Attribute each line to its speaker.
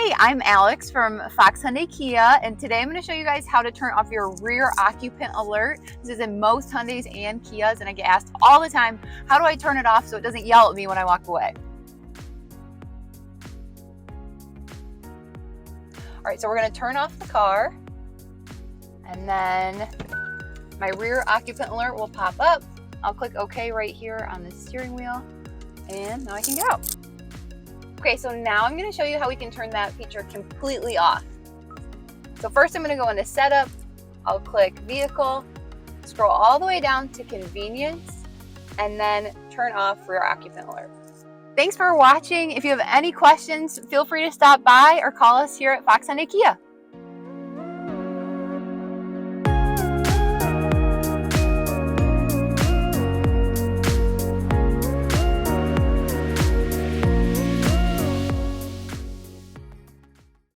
Speaker 1: Hey, I'm Alex from Fox Hyundai Kia, and today I'm going to show you guys how to turn off your rear occupant alert. This is in most Hyundais and Kias, and I get asked all the time, how do I turn it off so it doesn't yell at me when I walk away? All right, so we're going to turn off the car, and then my rear occupant alert will pop up. I'll click OK right here on the steering wheel, and now I can get out. Okay, so now I'm going to show you how we can turn that feature completely off. So first I'm going to go into Setup, I'll click Vehicle, scroll all the way down to Convenience, and then turn off Rear Occupant Alert. Thanks for watching. If you have any questions, feel free to stop by or call us here at Fox Hyundai Kia.